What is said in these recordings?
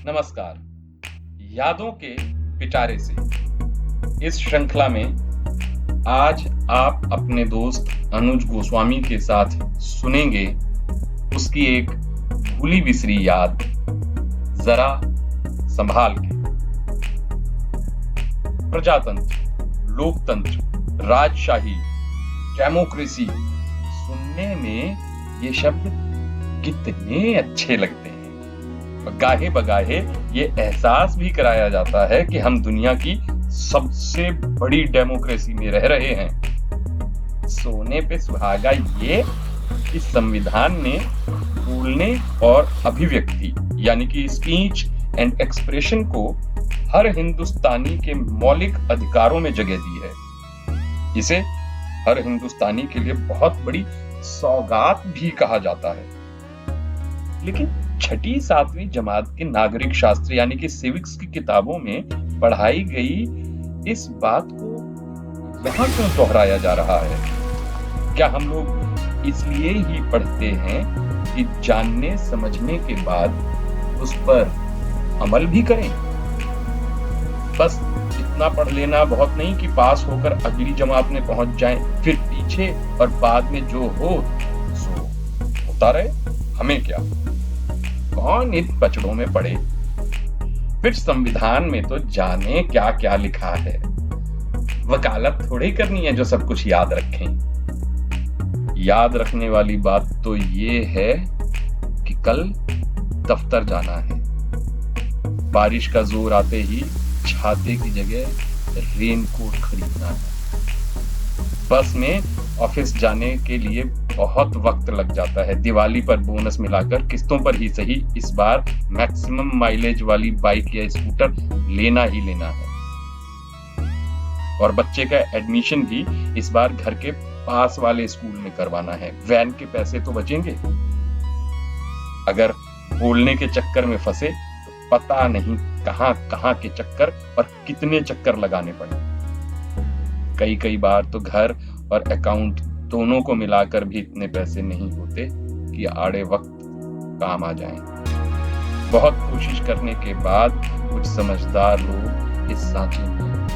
नमस्कार। यादों के पिटारे से इस श्रृंखला में आज आप अपने दोस्त अनुज गोस्वामी के साथ सुनेंगे उसकी एक भूली बिसरी याद, जरा संभाल के। प्रजातंत्र, लोकतंत्र, राजशाही, डेमोक्रेसी, सुनने में ये शब्द कितने अच्छे लगते हैं। गाहे बगाहे ये एहसास भी कराया जाता है कि हम दुनिया की सबसे बड़ी डेमोक्रेसी में रह रहे हैं। सोने पे सुहागा ये कि संविधान ने बोलने और अभिव्यक्ति यानी कि स्पीच एंड एक्सप्रेशन को हर हिंदुस्तानी के मौलिक अधिकारों में जगह दी है। इसे हर हिंदुस्तानी के लिए बहुत बड़ी सौगात भी कहा जाता है। लेकिन छठी सातवीं जमात के नागरिक शास्त्र यानी कि सिविक्स की किताबों में पढ़ाई गई इस बात को यहाँ क्यों दोहराया जा रहा है? क्या हम लोग इसलिए ही पढ़ते हैं कि जानने समझने के बाद उस पर अमल भी करें? बस इतना पढ़ लेना बहुत नहीं कि पास होकर अगली जमात में पहुंच जाएं, फिर पीछे और बाद में जो हो सो होता रहे, हमें क्या? कौन इन पचड़ों में पड़े? फिर संविधान में तो जाने क्या क्या लिखा है। वकालत थोड़ी करनी है जो सब कुछ याद रखें। याद रखने वाली बात तो ये है कि कल दफ्तर जाना है। बारिश का जोर आते ही छाते की जगह रेनकोट खरीदना है। बस में ऑफिस जाने के लिए बहुत वक्त लग जाता है। दिवाली पर बोनस मिलाकर किस्तों पर ही सही इस बार मैक्सिमम माइलेज वाली बाइक या स्कूटर लेना ही लेना है। और बच्चे का एडमिशन भी इस बार घर के पास वाले स्कूल में करवाना है। वैन के पैसे तो बचेंगे। अगर बोलने के चक्कर में फंसे तो पता नहीं कहां के चक्कर और कितने चक्कर लगाने पड़े। कई बार तो घर और अकाउंट दोनों को मिलाकर भी इतने पैसे नहीं होते कि आड़े वक्त काम आ जाएं। बहुत कोशिश करने के बाद कुछ समझदार लोग इस सांचे में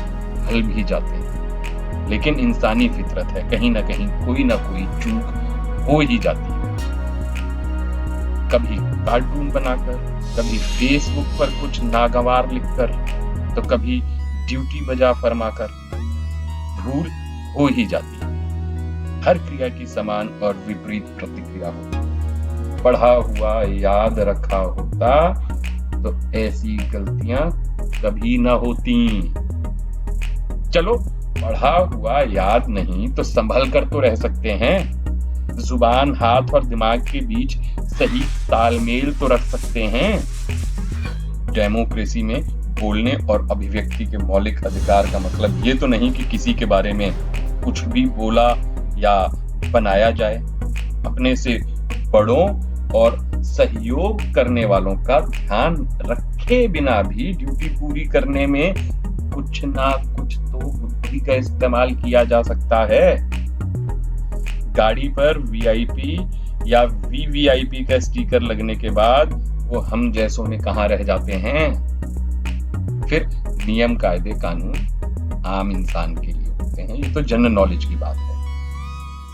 ढल भी जाते हैं। लेकिन इंसानी फितरत है, कहीं ना कहीं कोई ना कोई चूक हो ही जाती है। कभी कार्टून बनाकर, कभी फेसबुक पर कुछ नागवार लिखकर, तो कभी ड्यूटी बजा फरमाकर भूल हो ही जाती है। हर क्रिया की समान और विपरीत प्रतिक्रिया होती। पढ़ा हुआ याद रखा होता तो ऐसी गलतियां कभी ना होती। चलो, पढ़ा हुआ याद नहीं तो संभल कर तो रह सकते हैं। जुबान, हाथ और दिमाग के बीच सही तालमेल तो रख सकते हैं। डेमोक्रेसी में बोलने और अभिव्यक्ति के मौलिक अधिकार का मतलब ये तो नहीं कि किसी के बारे में कुछ भी बोला या बनाया जाए। अपने से बड़ों और सहयोग करने वालों का ध्यान रखे बिना भी ड्यूटी पूरी करने में कुछ ना कुछ तो बुद्धि का इस्तेमाल किया जा सकता है। गाड़ी पर वीआईपी या वीवीआईपी का स्टिकर लगने के बाद वो हम जैसों में कहां रह जाते हैं। फिर नियम, कायदे, कानून आम इंसान के लिए होते हैं। ये तो जनरल नॉलेज की बात है।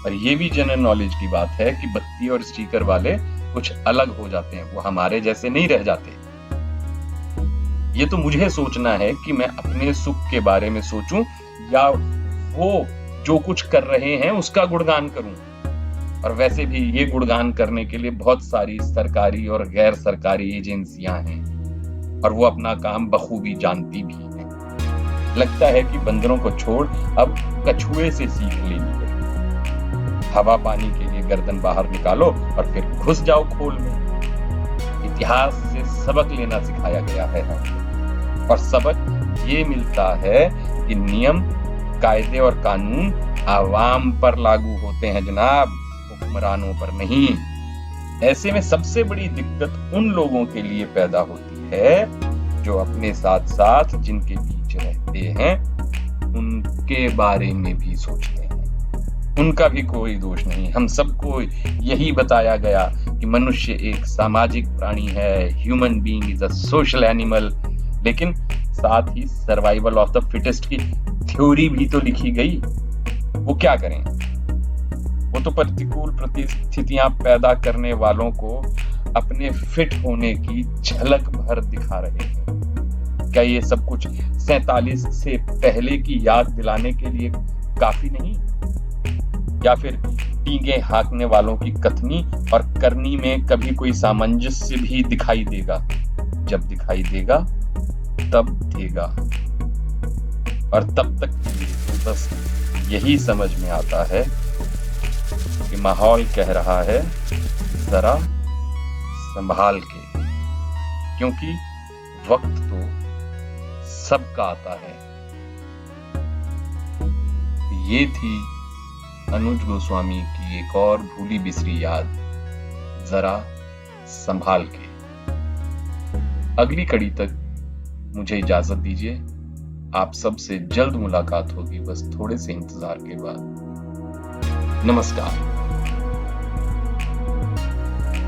और ये भी जनरल नॉलेज की बात है कि बत्ती और स्टिकर वाले कुछ अलग हो जाते हैं, वो हमारे जैसे नहीं रह जाते। ये तो मुझे सोचना है कि मैं अपने सुख के बारे में सोचूं या वो जो कुछ कर रहे हैं उसका गुणगान करूं। और वैसे भी ये गुणगान करने के लिए बहुत सारी सरकारी और गैर सरकारी एजेंसियां हैं और वो अपना काम बखूबी जानती भी हैं। लगता है कि बंदरों को छोड़ अब कछुए से सीख लेनी है। हवा पानी के लिए गर्दन बाहर निकालो और फिर घुस जाओ खोल में। इतिहास से सबक लेना सिखाया गया है हमें। और सबक ये मिलता है कि नियम, कायदे और कानून आवाम पर लागू होते हैं जनाब, हुक्मरानों पर नहीं। ऐसे में सबसे बड़ी दिक्कत उन लोगों के लिए पैदा होती है जो अपने साथ साथ जिनके बीच रहते हैं उनके बारे में भी सोचते हैं। उनका भी कोई दोष नहीं। हम सबको यही बताया गया कि मनुष्य एक सामाजिक प्राणी है, human being is a social animal, लेकिन साथ ही सर्वाइवल ऑफ द फिटेस्ट की थ्योरी भी तो लिखी गई। वो क्या करें? वो तो प्रतिकूल परिस्थितियां पैदा करने वालों को अपने फिट होने की झलक भर दिखा रहे हैं। क्या ये सब कुछ 47 से पहले की याद दिलाने के लिए काफी नहीं? या फिर टींगे हाँकने वालों की कथनी और करनी में कभी कोई सामंजस्य भी दिखाई देगा? जब दिखाई देगा तब देगा, और तब तक तो बस यही समझ में आता है कि माहौल कह रहा है जरा संभाल के, क्योंकि वक्त तो सबका आता है। ये थी अनुज गोस्वामी की एक और भूली बिसरी याद, जरा संभाल के। अगली कड़ी तक मुझे इजाजत दीजिए। आप सबसे जल्द मुलाकात होगी, बस थोड़े से इंतजार के बाद। नमस्कार।